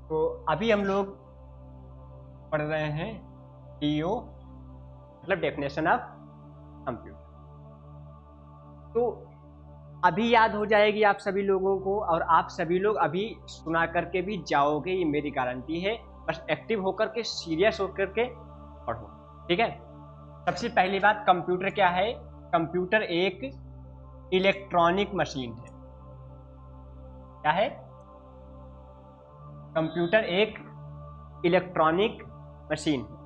तो अभी हम लोग पढ़ रहे हैं DO मतलब डेफिनेशन ऑफ कंप्यूटर। तो अभी याद हो जाएगी आप सभी लोगों को, और आप सभी लोग अभी सुना करके भी जाओगे, ये मेरी गारंटी है। बस एक्टिव होकर के, सीरियस होकर के पढ़ो, ठीक है। सबसे पहली बात, कंप्यूटर क्या है? कंप्यूटर एक इलेक्ट्रॉनिक मशीन है। क्या है? कंप्यूटर एक इलेक्ट्रॉनिक मशीन है।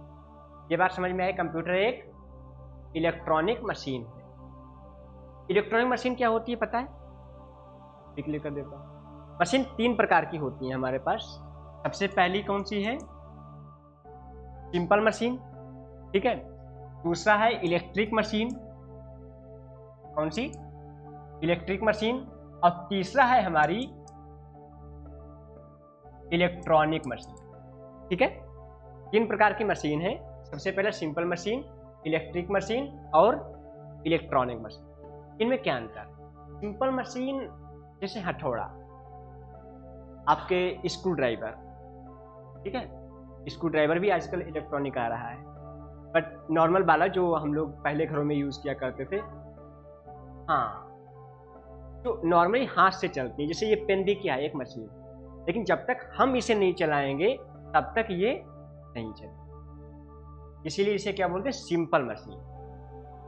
ये बात समझ में आई? कंप्यूटर एक इलेक्ट्रॉनिक मशीन है। इलेक्ट्रॉनिक मशीन क्या होती है पता है? क्लियर कर देता हूँ। मशीन 3 प्रकार की होती है हमारे पास। सबसे पहली कौन सी है? सिंपल मशीन, ठीक है। दूसरा है इलेक्ट्रिक मशीन। कौन सी? Electric machine. और तीसरा है हमारी इलेक्ट्रॉनिक मशीन, ठीक है। 3 प्रकार की मशीन है। सबसे पहले सिंपल मशीन, इलेक्ट्रिक मशीन और इलेक्ट्रॉनिक मशीन। इनमें क्या अंतर है? सिंपल मशीन जैसे हथौड़ा, आपके स्क्रू ड्राइवर, ठीक है। स्क्रू ड्राइवर भी आजकल इलेक्ट्रॉनिक आ रहा है, बट नॉर्मल वाला जो हम लोग पहले घरों में यूज किया करते थे, हाँ, जो नॉर्मली हाथ से चलती है। जैसे ये पेन भी क्या है? एक मशीन। लेकिन जब तक हम इसे नहीं चलाएंगे तब तक ये नहीं चलेगी। इसीलिए इसे क्या बोलते हैं? Simple machine.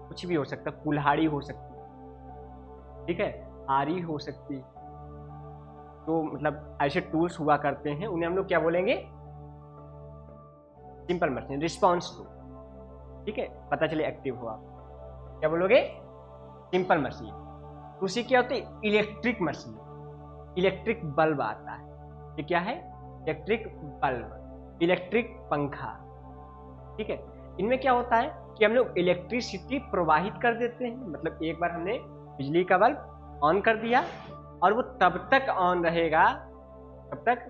कुछ भी हो सकता है, कुल्हाड़ी हो सकती, ठीक है, आरी हो सकती। तो मतलब ऐसे टूल्स हुआ करते हैं, उन्हें हम लोग क्या बोलेंगे? Simple machine. रिस्पॉन्स टू, ठीक है, पता चले एक्टिव हुआ, क्या बोलोगे? Simple machine. दूसरी क्या होती है? Electric machine. इलेक्ट्रिक बल्ब आता है। ये क्या है? इलेक्ट्रिक बल्ब, इलेक्ट्रिक पंखा, ठीक है। इनमें क्या होता है कि हम लोग इलेक्ट्रिसिटी प्रवाहित कर देते हैं। मतलब एक बार हमने बिजली का बल्ब ऑन कर दिया और वो तब तक ऑन रहेगा तब तक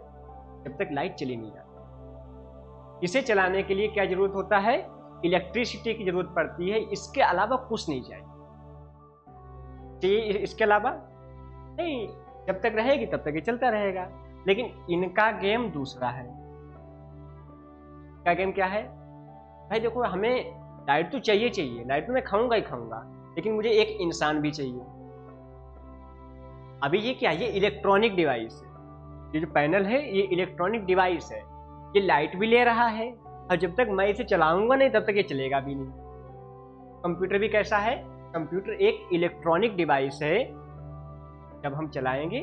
जब तक लाइट चली नहीं जाती। इसे चलाने के लिए क्या जरूरत होता है? इलेक्ट्रिसिटी की जरूरत पड़ती है। इसके अलावा कुछ नहीं चाहिए। इसके अलावा नहीं, जब तक रहेगी तब तक ये चलता रहेगा। लेकिन इनका गेम दूसरा है। क्या गेम क्या है? भाई देखो, हमें लाइट तो चाहिए, लाइट तो मैं खाऊंगा ही खाऊंगा, लेकिन मुझे एक इंसान भी चाहिए। अभी ये क्या है? ये इलेक्ट्रॉनिक डिवाइस है। ये जो पैनल है ये इलेक्ट्रॉनिक डिवाइस है। ये लाइट भी ले रहा है, और जब तक मैं इसे चलाऊंगा नहीं तब तक ये चलेगा भी नहीं। कंप्यूटर भी कैसा है? कंप्यूटर एक इलेक्ट्रॉनिक डिवाइस है। जब हम चलाएंगे,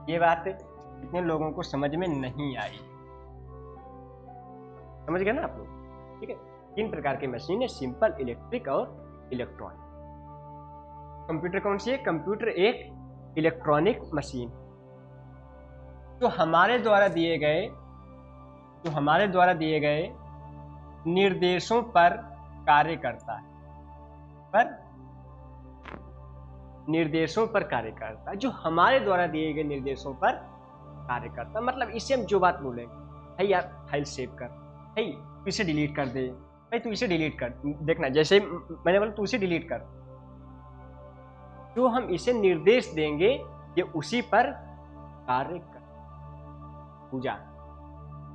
ये बात कितने लोगों को समझ में नहीं आई? समझ गए ना आप लोग? ठीक है। 3 प्रकार की मशीन है, सिंपल, इलेक्ट्रिक और इलेक्ट्रॉनिक। कंप्यूटर कौन सी है? कंप्यूटर एक इलेक्ट्रॉनिक मशीन जो हमारे द्वारा दिए गए निर्देशों पर कार्य करता है। जो हमारे द्वारा दिए गए निर्देशों पर कार्य करता है। मतलब इससे हम जो बात बोलेंगे, भाई यार फाइल सेव कर, भाई तू इसे डिलीट कर दे, भाई तू इसे डिलीट कर, देखना जैसे मैंने बोला तू इसे डिलीट कर, जो हम इसे निर्देश देंगे ये उसी पर कार्य कर पूजा,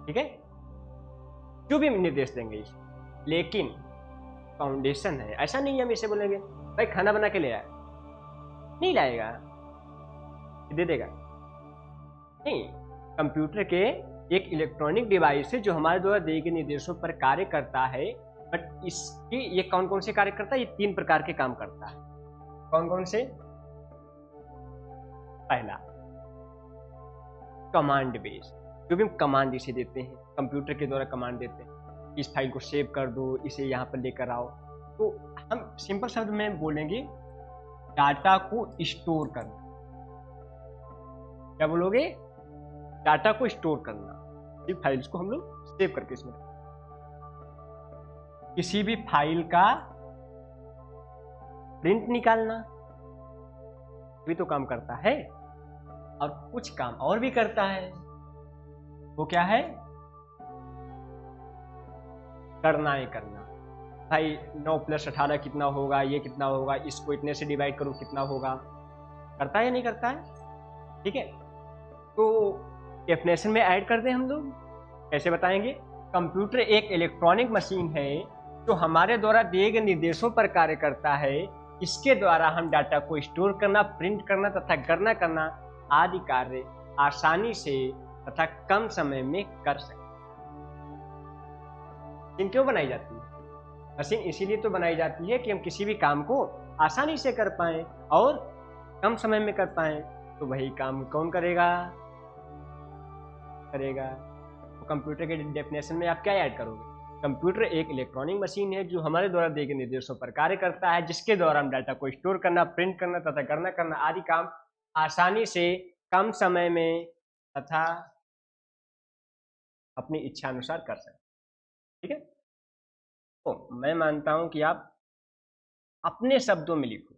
ठीक है। जो भी निर्देश देंगे इसे, लेकिन फाउंडेशन है। ऐसा नहीं है हम इसे बोलेंगे भाई खाना बना के ले आए, नहीं लाएगा, दे देगा नहीं। कंप्यूटर के एक इलेक्ट्रॉनिक डिवाइस है जो हमारे द्वारा दिए गए निर्देशों पर कार्य करता है। बट इसकी ये कौन कौन से कार्य करता है? ये 3 प्रकार के काम करता है। कौन कौन से? पहला, कमांड बेस। जो भी हम कमांड इसे देते हैं, कंप्यूटर के द्वारा कमांड देते हैं, इस फाइल को सेव कर दो, इसे यहाँ पर लेकर आओ, तो हम सिंपल शब्द में बोलेंगे डाटा को स्टोर करना। क्या बोलोगे? डाटा को स्टोर करना। ये फाइल्स को हम लोग सेव करके इसमें, किसी भी फाइल का प्रिंट निकालना भी तो काम करता है, और कुछ काम और भी करता है। वो क्या है? गणनाएं करना। भाई 9 + 18 कितना होगा, ये कितना होगा, इसको इतने से डिवाइड करो कितना होगा। करता है या नहीं करता है? ठीक है। तो डेफिनेशन में ऐड कर दें हम लोग। कैसे बताएंगे? कंप्यूटर एक इलेक्ट्रॉनिक मशीन है जो हमारे द्वारा दिए गए निर्देशों पर कार्य करता है। इसके द्वारा हम डाटा को स्टोर करना, प्रिंट करना तथा गणना करना आदि कार्य आसानी से तथा कम समय में कर सकते हैं। मशीन क्यों बनाई जाती है? मशीन इसीलिए तो बनाई जाती है कि हम किसी भी काम को आसानी से कर पाएं और कम समय में कर पाएं। तो वही काम कौन करेगा? तो कंप्यूटर के डेफिनेशन में आप क्या ऐड करोगे? कंप्यूटर एक इलेक्ट्रॉनिक मशीन है जो हमारे द्वारा दिए गए निर्देशों पर कार्य करता है, जिसके द्वारा हम डाटा को स्टोर करना, प्रिंट करना तथा गणना करना आदि काम आसानी से कम समय में तथा अपनी इच्छा अनुसार कर सकते हैं। ठीक है, तो मैं मानता हूं कि आप अपने शब्दों में लिखो।